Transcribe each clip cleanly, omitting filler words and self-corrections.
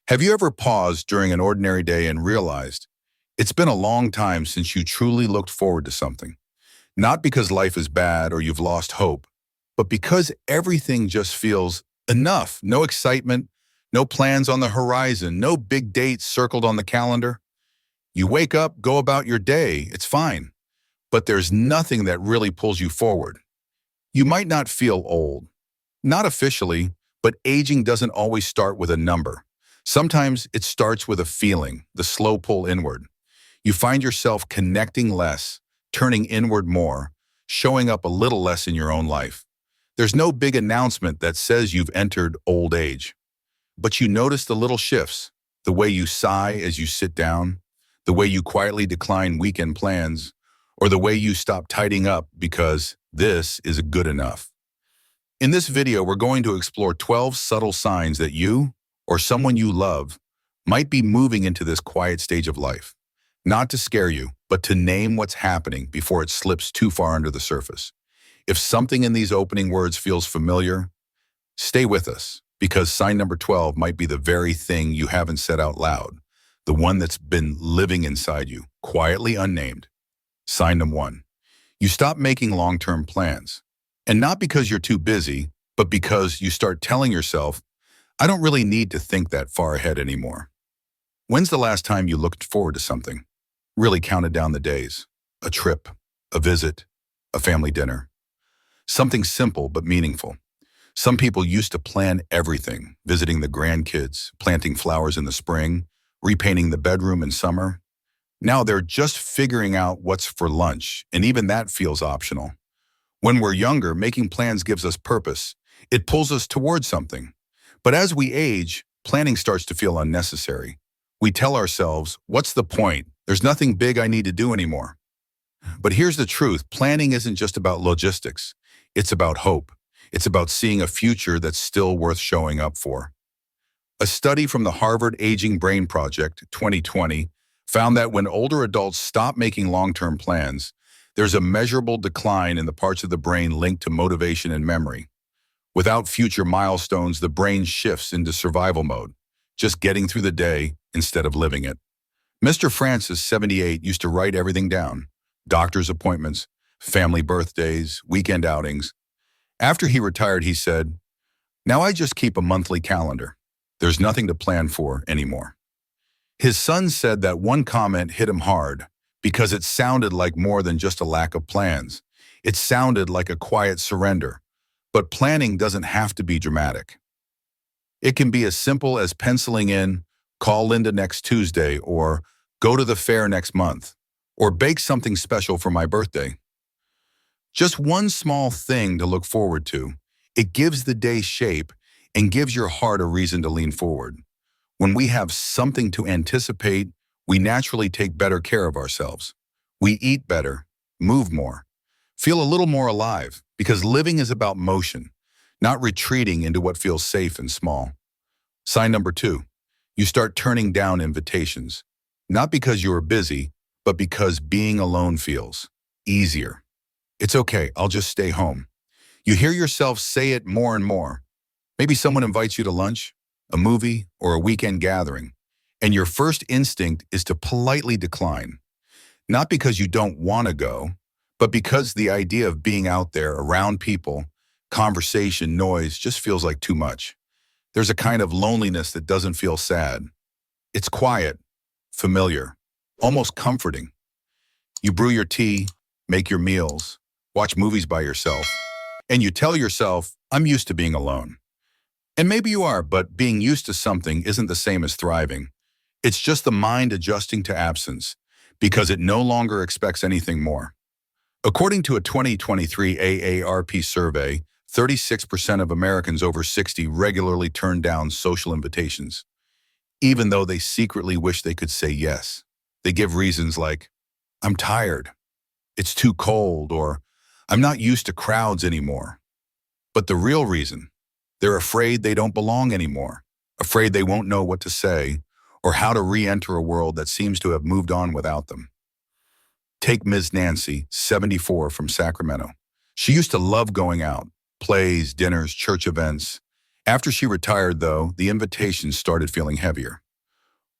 Have you ever paused during an ordinary day and realized it's been a long time since you truly looked forward to something? Not because life is bad or you've lost hope, but because everything just feels enough. No excitement, no plans on the horizon, no big dates circled on the calendar. You wake up, go about your day, it's fine, but there's nothing that really pulls you forward. You might not feel old, not officially, but aging doesn't always start with a number. Sometimes it starts with a feeling, the slow pull inward. You find yourself connecting less, turning inward more, showing up a little less in your own life. There's no big announcement that says you've entered old age, but you notice the little shifts, the way you sigh as you sit down, the way you quietly decline weekend plans, or the way you stop tidying up because this is good enough. In this video, we're going to explore 12 subtle signs that you, or someone you love, might be moving into this quiet stage of life. Not to scare you, but to name what's happening before it slips too far under the surface. If something in these opening words feels familiar, stay with us, because sign number 12 might be the very thing you haven't said out loud, the one that's been living inside you, quietly unnamed. Sign number 1. You stop making long-term plans. And not because you're too busy, but because you start telling yourself, I don't really need to think that far ahead anymore. When's the last time you looked forward to something? Really counted down the days? A trip, a visit, a family dinner. Something simple but meaningful. Some people used to plan everything, visiting the grandkids, planting flowers in the spring, repainting the bedroom in summer. Now they're just figuring out what's for lunch, and even that feels optional. When we're younger, making plans gives us purpose. It pulls us towards something. But as we age, planning starts to feel unnecessary. We tell ourselves, what's the point? There's nothing big I need to do anymore. But here's the truth. Planning isn't just about logistics. It's about hope. It's about seeing a future that's still worth showing up for. A study from the Harvard Aging Brain Project 2020 found that when older adults stop making long-term plans, there's a measurable decline in the parts of the brain linked to motivation and memory. Without future milestones, the brain shifts into survival mode, just getting through the day instead of living it. Mr. Francis, 78, used to write everything down: doctor's appointments, family birthdays, weekend outings. After he retired, he said, now I just keep a monthly calendar. There's nothing to plan for anymore. His son said that one comment hit him hard because it sounded like more than just a lack of plans. It sounded like a quiet surrender. But planning doesn't have to be dramatic. It can be as simple as penciling in, call Linda next Tuesday, or go to the fair next month, or bake something special for my birthday. Just one small thing to look forward to. It gives the day shape and gives your heart a reason to lean forward. When we have something to anticipate, we naturally take better care of ourselves. We eat better, move more, feel a little more alive, because living is about motion, not retreating into what feels safe and small. Sign number 2, you start turning down invitations, not because you are busy, but because being alone feels easier. It's okay, I'll just stay home. You hear yourself say it more and more. Maybe someone invites you to lunch, a movie, or a weekend gathering, and your first instinct is to politely decline. Not because you don't want to go, but because the idea of being out there around people, conversation, noise just feels like too much. There's a kind of loneliness that doesn't feel sad. It's quiet, familiar, almost comforting. You brew your tea, make your meals, watch movies by yourself, and you tell yourself, I'm used to being alone. And maybe you are, but being used to something isn't the same as thriving. It's just the mind adjusting to absence because it no longer expects anything more. According to a 2023 AARP survey, 36% of Americans over 60 regularly turn down social invitations, even though they secretly wish they could say yes. They give reasons like, I'm tired, it's too cold, or I'm not used to crowds anymore. But the real reason, they're afraid they don't belong anymore, afraid they won't know what to say, or how to re-enter a world that seems to have moved on without them. Take Ms. Nancy, 74, from Sacramento. She used to love going out, plays, dinners, church events. After she retired, though, the invitations started feeling heavier.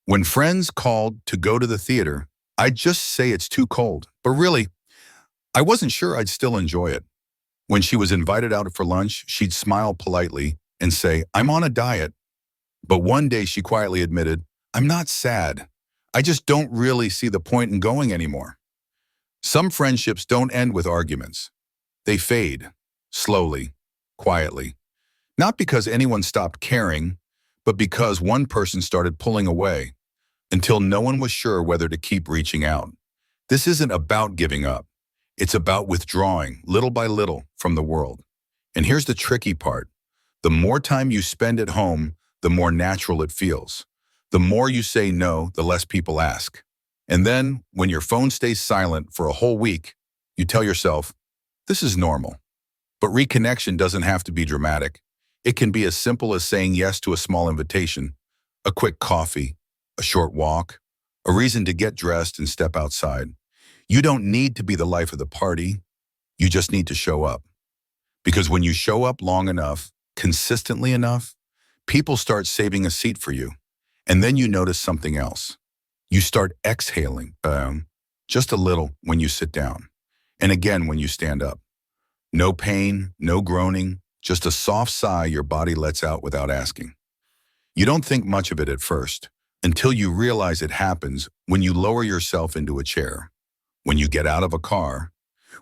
When friends called to go to the theater, I'd just say it's too cold, but really, I wasn't sure I'd still enjoy it. When she was invited out for lunch, she'd smile politely and say, "I'm on a diet." But one day she quietly admitted, "I'm not sad. I just don't really see the point in going anymore." Some friendships don't end with arguments. They fade, slowly, quietly. Not because anyone stopped caring, but because one person started pulling away, until no one was sure whether to keep reaching out. This isn't about giving up. It's about withdrawing, little by little, from the world. And here's the tricky part. The more time you spend at home, the more natural it feels. The more you say no, the less people ask. And then, when your phone stays silent for a whole week, you tell yourself, this is normal. But reconnection doesn't have to be dramatic. It can be as simple as saying yes to a small invitation, a quick coffee, a short walk, a reason to get dressed and step outside. You don't need to be the life of the party. You just need to show up. Because when you show up long enough, consistently enough, people start saving a seat for you. And then you notice something else. You start exhaling, just a little when you sit down, and again when you stand up. No pain, no groaning, just a soft sigh your body lets out without asking. You don't think much of it at first, until you realize it happens when you lower yourself into a chair, when you get out of a car,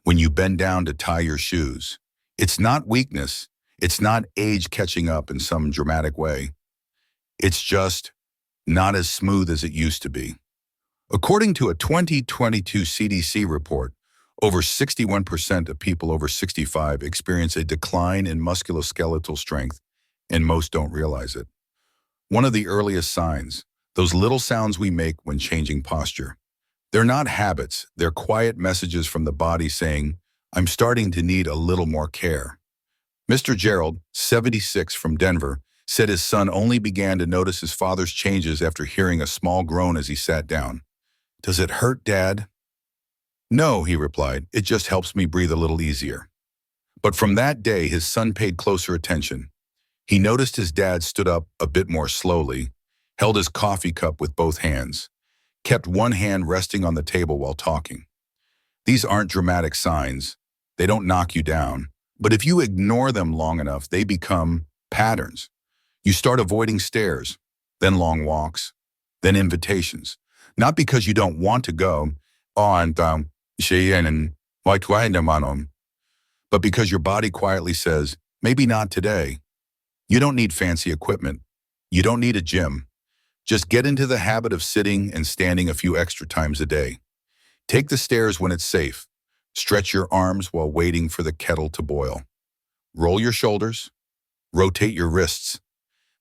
when you bend down to tie your shoes. It's not weakness. It's not age catching up in some dramatic way. It's just not as smooth as it used to be. According to a 2022 CDC report, over 61% of people over 65 experience a decline in musculoskeletal strength, and most don't realize it. One of the earliest signs, those little sounds we make when changing posture. They're not habits, they're quiet messages from the body saying, "I'm starting to need a little more care." Mr. Gerald, 76 from Denver, said his son only began to notice his father's changes after hearing a small groan as he sat down. "Does it hurt, Dad?" "No," he replied, "it just helps me breathe a little easier." But from that day, his son paid closer attention. He noticed his dad stood up a bit more slowly, held his coffee cup with both hands, kept one hand resting on the table while talking. These aren't dramatic signs. They don't knock you down. But if you ignore them long enough, they become patterns. You start avoiding stairs, then long walks, then invitations. Not because you don't want to go, but because your body quietly says, maybe not today. You don't need fancy equipment. You don't need a gym. Just get into the habit of sitting and standing a few extra times a day. Take the stairs when it's safe. Stretch your arms while waiting for the kettle to boil. Roll your shoulders. Rotate your wrists.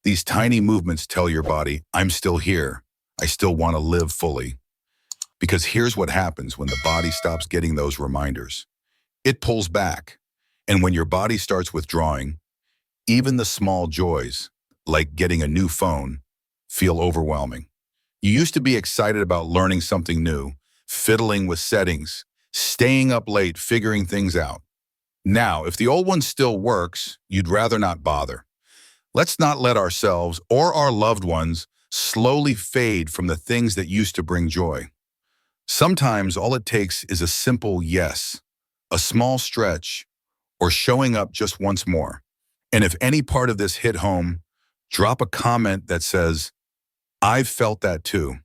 These tiny movements tell your body, I'm still here. I still want to live fully. Because here's what happens when the body stops getting those reminders. It pulls back. And when your body starts withdrawing, even the small joys, like getting a new phone, feel overwhelming. You used to be excited about learning something new, fiddling with settings, staying up late, figuring things out. Now, if the old one still works, you'd rather not bother. Let's not let ourselves or our loved ones slowly fade from the things that used to bring joy. Sometimes all it takes is a simple yes, a small stretch, or showing up just once more. And if any part of this hit home, drop a comment that says, I've felt that too.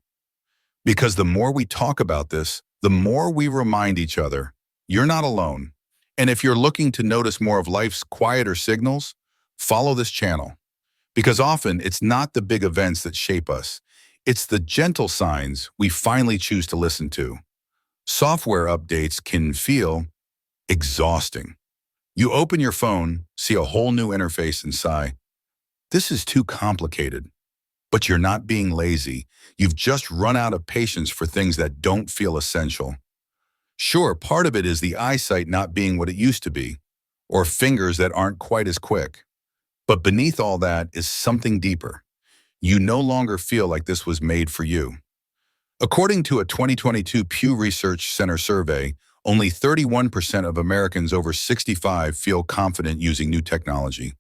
Because the more we talk about this, the more we remind each other, you're not alone. And if you're looking to notice more of life's quieter signals, follow this channel. Because often it's not the big events that shape us. It's the gentle signs we finally choose to listen to. Software updates can feel exhausting. You open your phone, see a whole new interface and sigh, this is too complicated. But you're not being lazy. You've just run out of patience for things that don't feel essential. Sure, part of it is the eyesight not being what it used to be, or fingers that aren't quite as quick. But beneath all that is something deeper. You no longer feel like this was made for you. According to a 2022 Pew Research Center survey, only 31% of Americans over 65 feel confident using new technology.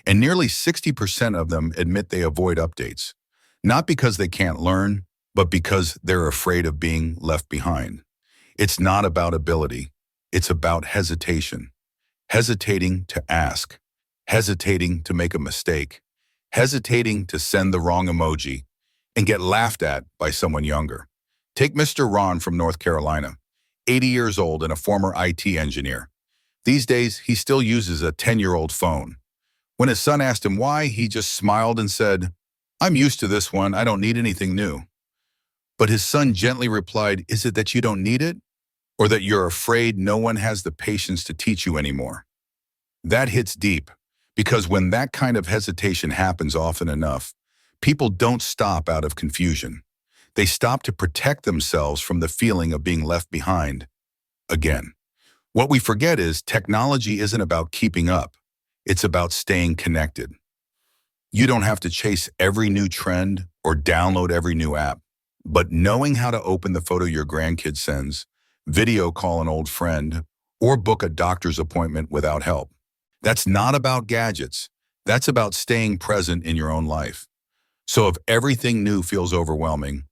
And nearly 60% of them admit they avoid updates, not because they can't learn, but because they're afraid of being left behind. It's not about ability. It's about hesitation. Hesitating to ask, hesitating to make a mistake, hesitating to send the wrong emoji and get laughed at by someone younger. Take Mr. Ron from North Carolina, 80 years old and a former IT engineer. These days, he still uses a 10-year-old phone. When his son asked him why, he just smiled and said, "I'm used to this one. I don't need anything new." But his son gently replied, "Is it that you don't need it? Or that you're afraid no one has the patience to teach you anymore?" That hits deep, because when that kind of hesitation happens often enough, people don't stop out of confusion. They stop to protect themselves from the feeling of being left behind. Again, what we forget is technology isn't about keeping up. It's about staying connected. You don't have to chase every new trend or download every new app, but knowing how to open the photo your grandkid sends, video call an old friend, or book a doctor's appointment without help. That's not about gadgets. That's about staying present in your own life. So if everything new feels overwhelming,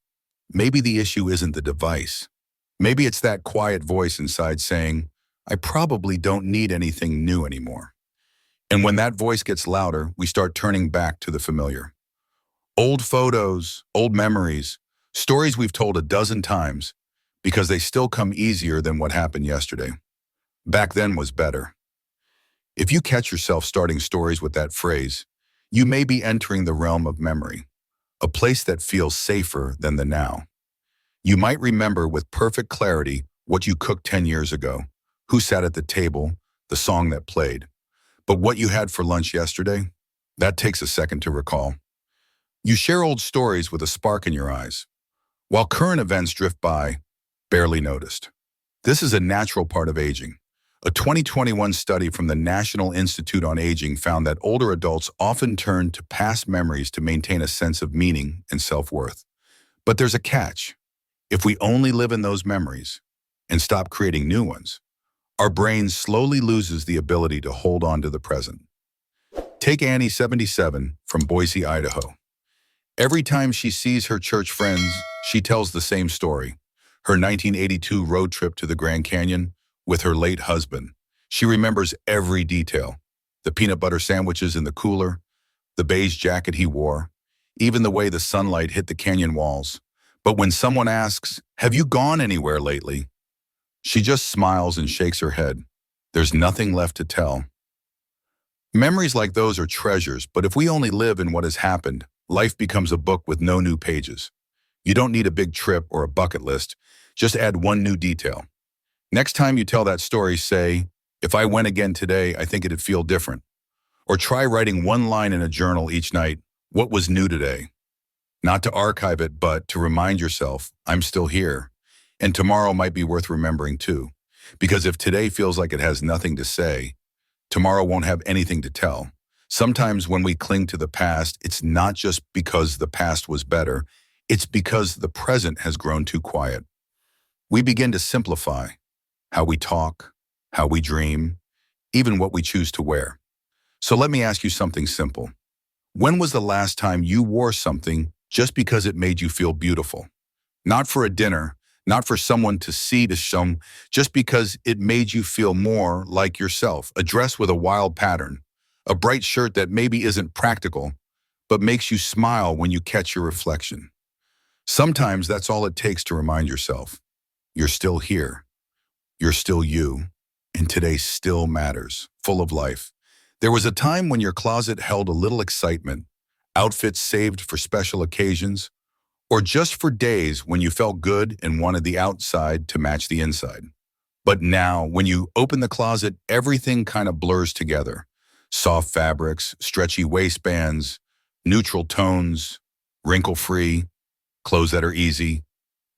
maybe the issue isn't the device. Maybe it's that quiet voice inside saying, "I probably don't need anything new anymore." And when that voice gets louder, we start turning back to the familiar. Old photos, old memories, stories we've told a dozen times because they still come easier than what happened yesterday. Back then was better. If you catch yourself starting stories with that phrase, you may be entering the realm of memory, a place that feels safer than the now. You might remember with perfect clarity what you cooked 10 years ago, who sat at the table, the song that played. But what you had for lunch yesterday, that takes a second to recall. You share old stories with a spark in your eyes, while current events drift by, barely noticed. This is a natural part of aging. A 2021 study from the National Institute on Aging found that older adults often turn to past memories to maintain a sense of meaning and self-worth. But there's a catch. If we only live in those memories and stop creating new ones, our brain slowly loses the ability to hold on to the present. Take Annie, 77, from Boise, Idaho. Every time she sees her church friends, she tells the same story. Her 1982 road trip to the Grand Canyon with her late husband. She remembers every detail. The peanut butter sandwiches in the cooler, the beige jacket he wore, even the way the sunlight hit the canyon walls. But when someone asks, "Have you gone anywhere lately?" she just smiles and shakes her head. There's nothing left to tell. Memories like those are treasures, but if we only live in what has happened, life becomes a book with no new pages. You don't need a big trip or a bucket list. Just add one new detail. Next time you tell that story, say, "If I went again today, I think it'd feel different." Or try writing one line in a journal each night, "What was new today?" Not to archive it, but to remind yourself, "I'm still here." And tomorrow might be worth remembering too. Because if today feels like it has nothing to say, tomorrow won't have anything to tell. Sometimes when we cling to the past, it's not just because the past was better, it's because the present has grown too quiet. We begin to simplify how we talk, how we dream, even what we choose to wear. So let me ask you something simple. When was the last time you wore something just because it made you feel beautiful? Not for a dinner, not for someone to see to show, just because it made you feel more like yourself. A dress with a wild pattern, a bright shirt that maybe isn't practical, but makes you smile when you catch your reflection. Sometimes that's all it takes to remind yourself, you're still here, you're still you, and today still matters, full of life. There was a time when your closet held a little excitement, outfits saved for special occasions, or just for days when you felt good and wanted the outside to match the inside. But now, when you open the closet, everything kind of blurs together. Soft fabrics, stretchy waistbands, neutral tones, wrinkle-free, clothes that are easy,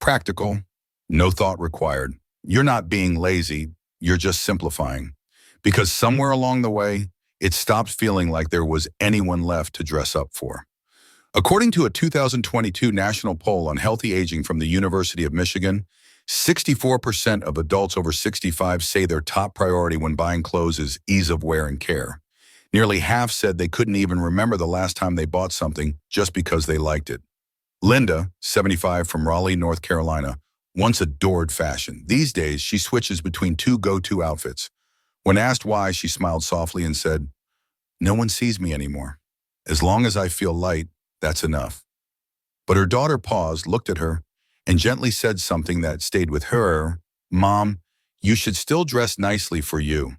practical, no thought required. You're not being lazy, you're just simplifying. Because somewhere along the way, it stopped feeling like there was anyone left to dress up for. According to a 2022 national poll on healthy aging from the University of Michigan, 64% of adults over 65 say their top priority when buying clothes is ease of wear and care. Nearly half said they couldn't even remember the last time they bought something just because they liked it. Linda, 75 from Raleigh, North Carolina, once adored fashion. These days, she switches between two go-to outfits. When asked why, she smiled softly and said, "No one sees me anymore. As long as I feel light, that's enough." But her daughter paused, looked at her, and gently said something that stayed with her. "Mom, you should still dress nicely for you.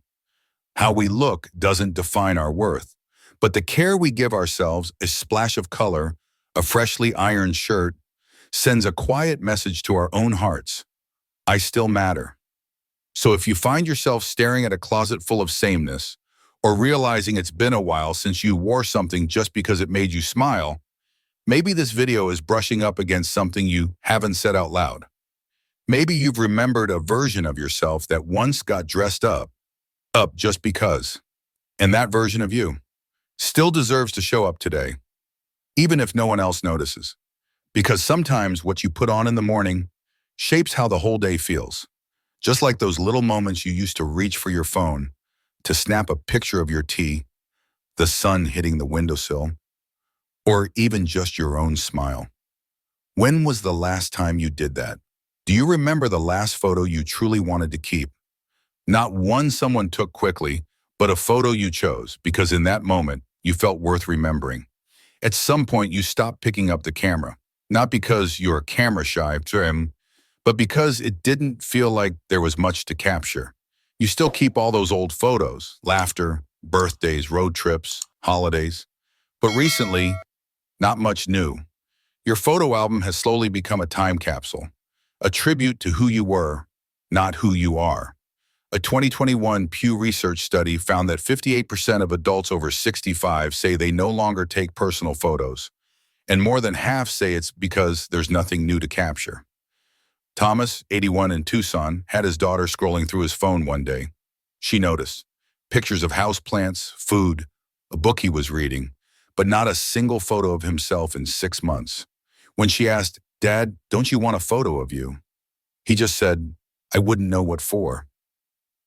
How we look doesn't define our worth, but the care we give ourselves, a splash of color, a freshly ironed shirt, sends a quiet message to our own hearts. I still matter." So if you find yourself staring at a closet full of sameness, or realizing it's been a while since you wore something just because it made you smile, maybe this video is brushing up against something you haven't said out loud. Maybe you've remembered a version of yourself that once got dressed up just because. And that version of you still deserves to show up today, even if no one else notices. Because sometimes what you put on in the morning shapes how the whole day feels. Just like those little moments you used to reach for your phone to snap a picture of your tea, the sun hitting the windowsill, or even just your own smile. When was the last time you did that? Do you remember the last photo you truly wanted to keep? Not one someone took quickly, but a photo you chose because in that moment you felt worth remembering. At some point you stopped picking up the camera, not because you're camera shy, but because it didn't feel like there was much to capture. You still keep all those old photos, laughter, birthdays, road trips, holidays. But recently, not much new. Your photo album has slowly become a time capsule, a tribute to who you were, not who you are. A 2021 Pew Research study found that 58% of adults over 65 say they no longer take personal photos, and more than half say it's because there's nothing new to capture. Thomas, 81 in Tucson, had his daughter scrolling through his phone one day. She noticed pictures of houseplants, food, a book he was reading, but not a single photo of himself in 6 months. When she asked, "Dad, don't you want a photo of you?" He just said, "I wouldn't know what for."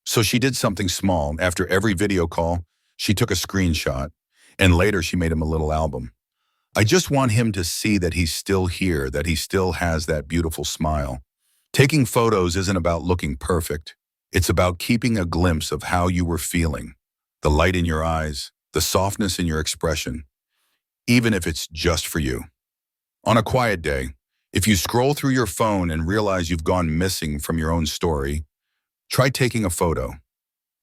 So she did something small. After every video call, she took a screenshot, and later she made him a little album. "I just want him to see that he's still here, that he still has that beautiful smile." Taking photos isn't about looking perfect. It's about keeping a glimpse of how you were feeling, the light in your eyes, the softness in your expression, even if it's just for you. On a quiet day, if you scroll through your phone and realize you've gone missing from your own story, try taking a photo.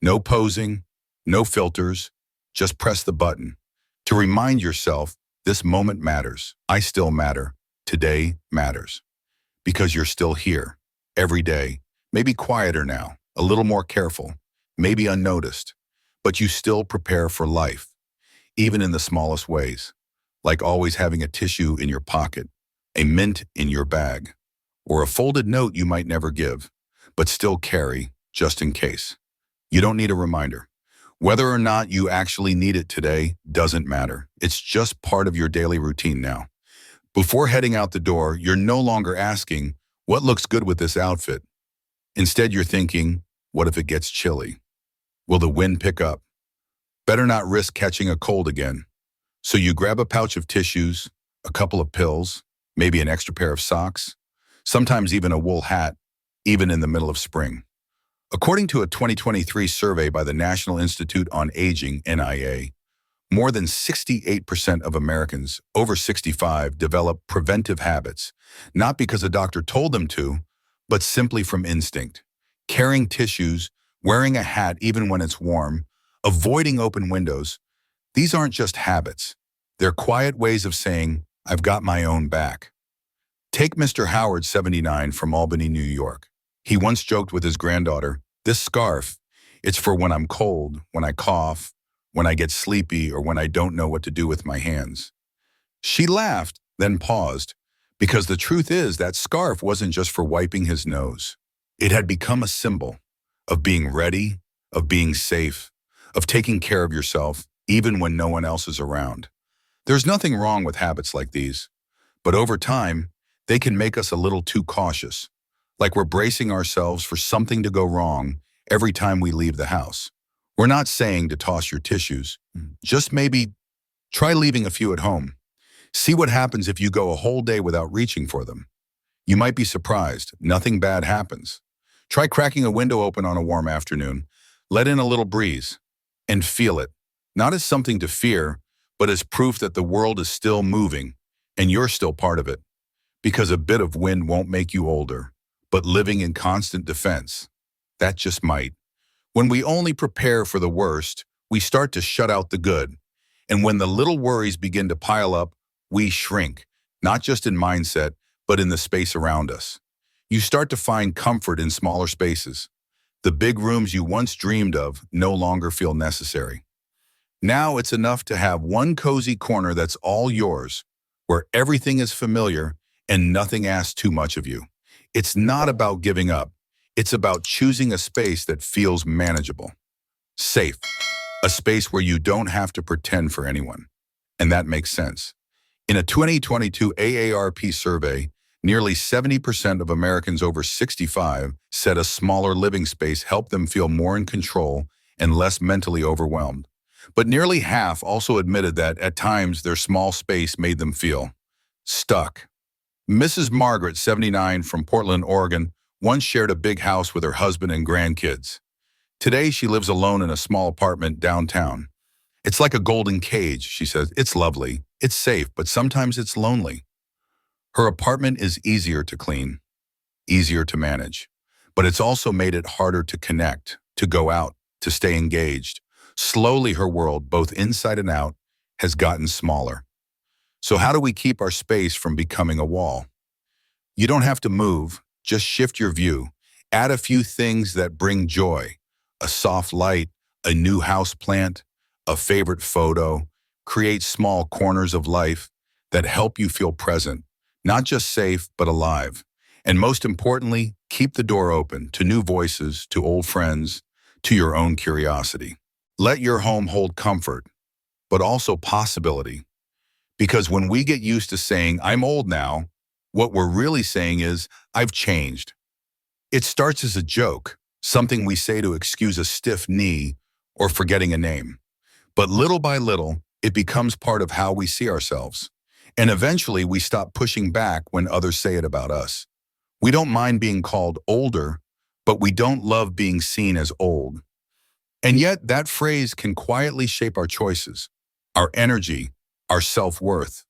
No posing, no filters, just press the button to remind yourself this moment matters. I still matter. Today matters. Because you're still here, every day, maybe quieter now, a little more careful, maybe unnoticed, but you still prepare for life, even in the smallest ways, like always having a tissue in your pocket, a mint in your bag, or a folded note you might never give, but still carry just in case. You don't need a reminder. Whether or not you actually need it today doesn't matter. It's just part of your daily routine now. Before heading out the door, you're no longer asking, "What looks good with this outfit?" Instead, you're thinking, "What if it gets chilly? Will the wind pick up? Better not risk catching a cold again." So you grab a pouch of tissues, a couple of pills, maybe an extra pair of socks, sometimes even a wool hat, even in the middle of spring. According to a 2023 survey by the National Institute on Aging, NIA, more than 68% of Americans over 65 develop preventive habits, not because a doctor told them to, but simply from instinct. Carrying tissues, wearing a hat even when it's warm, avoiding open windows, these aren't just habits. They're quiet ways of saying, "I've got my own back." Take Mr. Howard, 79, from Albany, New York. He once joked with his granddaughter, "This scarf, it's for when I'm cold, when I cough, when I get sleepy, or when I don't know what to do with my hands." She laughed, then paused, because the truth is that scarf wasn't just for wiping his nose. It had become a symbol of being ready, of being safe, of taking care of yourself, even when no one else is around. There's nothing wrong with habits like these, but over time, they can make us a little too cautious, like we're bracing ourselves for something to go wrong every time we leave the house, We're not saying to toss your tissues. Just maybe try leaving a few at home. See what happens if you go a whole day without reaching for them. You might be surprised. Nothing bad happens. Try cracking a window open on a warm afternoon. Let in a little breeze and feel it, not as something to fear, but as proof that the world is still moving and you're still part of it. Because a bit of wind won't make you older, but living in constant defense, that just might. When we only prepare for the worst, we start to shut out the good. And when the little worries begin to pile up, we shrink, not just in mindset, but in the space around us. You start to find comfort in smaller spaces. The big rooms you once dreamed of no longer feel necessary. Now it's enough to have one cozy corner that's all yours, where everything is familiar and nothing asks too much of you. It's not about giving up. It's about choosing a space that feels manageable. Safe. A space where you don't have to pretend for anyone. And that makes sense. In a 2022 AARP survey, nearly 70% of Americans over 65 said a smaller living space helped them feel more in control and less mentally overwhelmed. But nearly half also admitted that at times their small space made them feel stuck. Mrs. Margaret, 79, from Portland, Oregon, once shared a big house with her husband and grandkids. Today, she lives alone in a small apartment downtown. It's like a golden cage, she says. It's lovely, it's safe, but sometimes it's lonely. Her apartment is easier to clean, easier to manage, but it's also made it harder to connect, to go out, to stay engaged. Slowly, her world, both inside and out, has gotten smaller. So how do we keep our space from becoming a wall? You don't have to move, just shift your view. Add a few things that bring joy. A soft light, a new house plant, a favorite photo. Create small corners of life that help you feel present, not just safe, but alive. And most importantly, keep the door open to new voices, to old friends, to your own curiosity. Let your home hold comfort, but also possibility. Because when we get used to saying, I'm old now, what we're really saying is, I've changed. It starts as a joke, something we say to excuse a stiff knee or forgetting a name. But little by little, it becomes part of how we see ourselves. And eventually, we stop pushing back when others say it about us. We don't mind being called older, but we don't love being seen as old. And yet, that phrase can quietly shape our choices, our energy, our self-worth.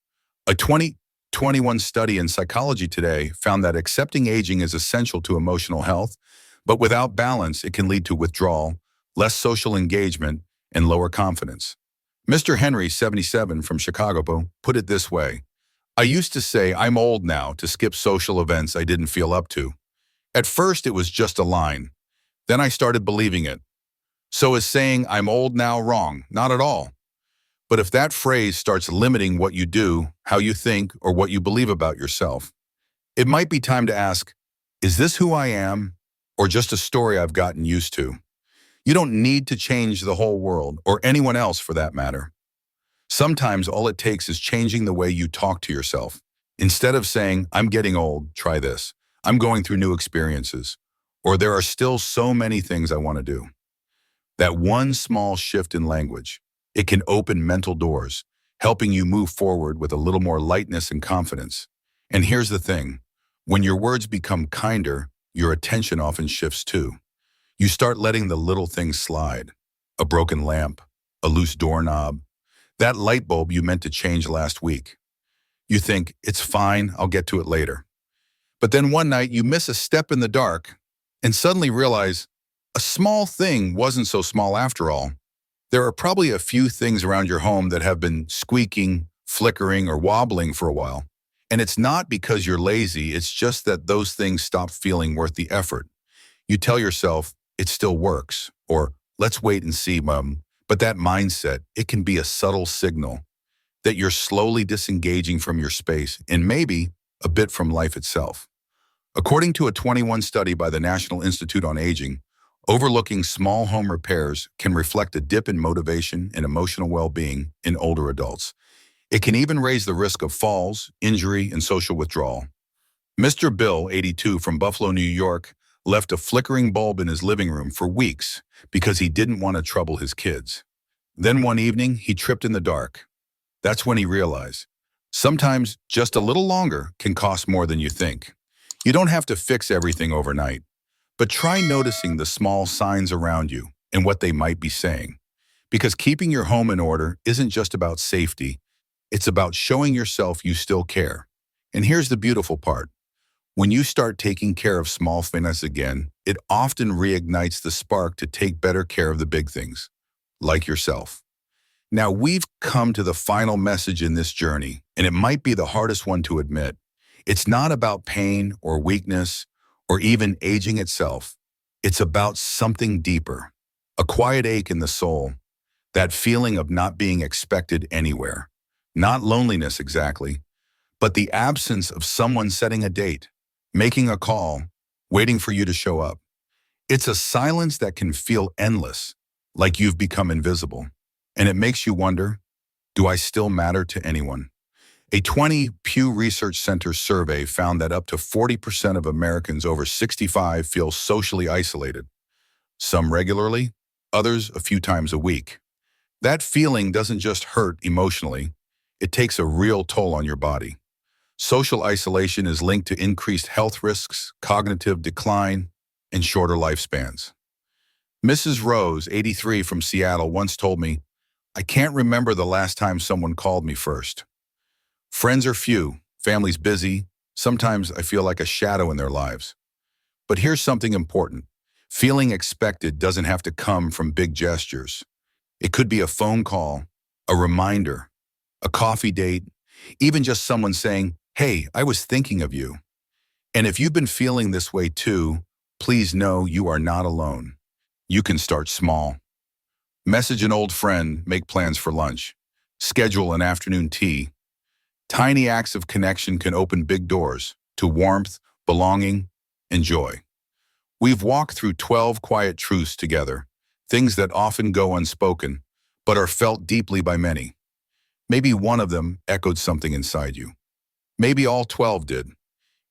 A 2021 study in Psychology Today found that accepting aging is essential to emotional health, but without balance, it can lead to withdrawal, less social engagement, and lower confidence. Mr. Henry, 77, from Chicago, put it this way: I used to say I'm old now to skip social events I didn't feel up to. At first, it was just a line. Then I started believing it. So is saying I'm old now wrong? Not at all. But if that phrase starts limiting what you do, how you think, or what you believe about yourself, it might be time to ask, is this who I am, or just a story I've gotten used to? You don't need to change the whole world, or anyone else for that matter. Sometimes all it takes is changing the way you talk to yourself. Instead of saying, I'm getting old, try this. I'm going through new experiences. Or there are still so many things I want to do. That one small shift in language, it can open mental doors, helping you move forward with a little more lightness and confidence. And here's the thing, when your words become kinder, your attention often shifts too. You start letting the little things slide. A broken lamp, a loose doorknob, that light bulb you meant to change last week. You think, it's fine, I'll get to it later. But then one night you miss a step in the dark and suddenly realize a small thing wasn't so small after all. There are probably a few things around your home that have been squeaking, flickering, or wobbling for a while. And it's not because you're lazy, it's just that those things stop feeling worth the effort. You tell yourself, it still works, or let's wait and see, Mom. But that mindset, it can be a subtle signal that you're slowly disengaging from your space and maybe a bit from life itself. According to a 21 study by the National Institute on Aging, overlooking small home repairs can reflect a dip in motivation and emotional well-being in older adults. It can even raise the risk of falls, injury, and social withdrawal. Mr. Bill, 82, from Buffalo, New York, left a flickering bulb in his living room for weeks because he didn't want to trouble his kids. Then one evening, he tripped in the dark. That's when he realized, sometimes just a little longer can cost more than you think. You don't have to fix everything overnight, but try noticing the small signs around you and what they might be saying. Because keeping your home in order isn't just about safety, it's about showing yourself you still care. And here's the beautiful part. When you start taking care of small things again, it often reignites the spark to take better care of the big things, like yourself. Now, we've come to the final message in this journey, and it might be the hardest one to admit. It's not about pain or weakness or even aging itself. It's about something deeper, a quiet ache in the soul, that feeling of not being expected anywhere. Not loneliness exactly, but the absence of someone setting a date, making a call, waiting for you to show up. It's a silence that can feel endless, like you've become invisible. And it makes you wonder, do I still matter to anyone? A 20 Pew Research Center survey found that up to 40% of Americans over 65 feel socially isolated. Some regularly, others a few times a week. That feeling doesn't just hurt emotionally, it takes a real toll on your body. Social isolation is linked to increased health risks, cognitive decline, and shorter lifespans. Mrs. Rose, 83, from Seattle, once told me, "I can't remember the last time someone called me first." Friends are few, families busy, sometimes I feel like a shadow in their lives. But here's something important. Feeling expected doesn't have to come from big gestures. It could be a phone call, a reminder, a coffee date, even just someone saying, "Hey, I was thinking of you." And if you've been feeling this way too, please know you are not alone. You can start small. Message an old friend, make plans for lunch, schedule an afternoon tea. Tiny acts of connection can open big doors to warmth, belonging, and joy. We've walked through 12 quiet truths together, things that often go unspoken, but are felt deeply by many. Maybe one of them echoed something inside you. Maybe all 12 did.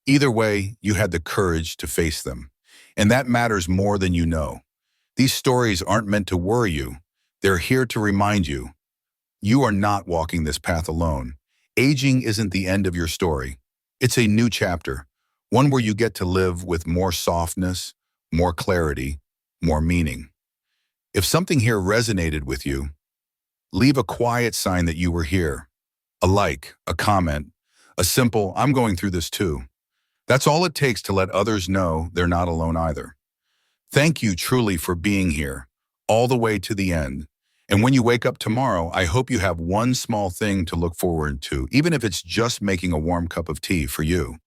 Either way, you had the courage to face them. And that matters more than you know. These stories aren't meant to worry you. They're here to remind you, you are not walking this path alone. Aging isn't the end of your story. It's a new chapter, one where you get to live with more softness, more clarity, more meaning. If something here resonated with you, leave a quiet sign that you were here. A like, a comment, a simple, "I'm going through this too." That's all it takes to let others know they're not alone either. Thank you truly for being here, all the way to the end. And when you wake up tomorrow, I hope you have one small thing to look forward to, even if it's just making a warm cup of tea for you.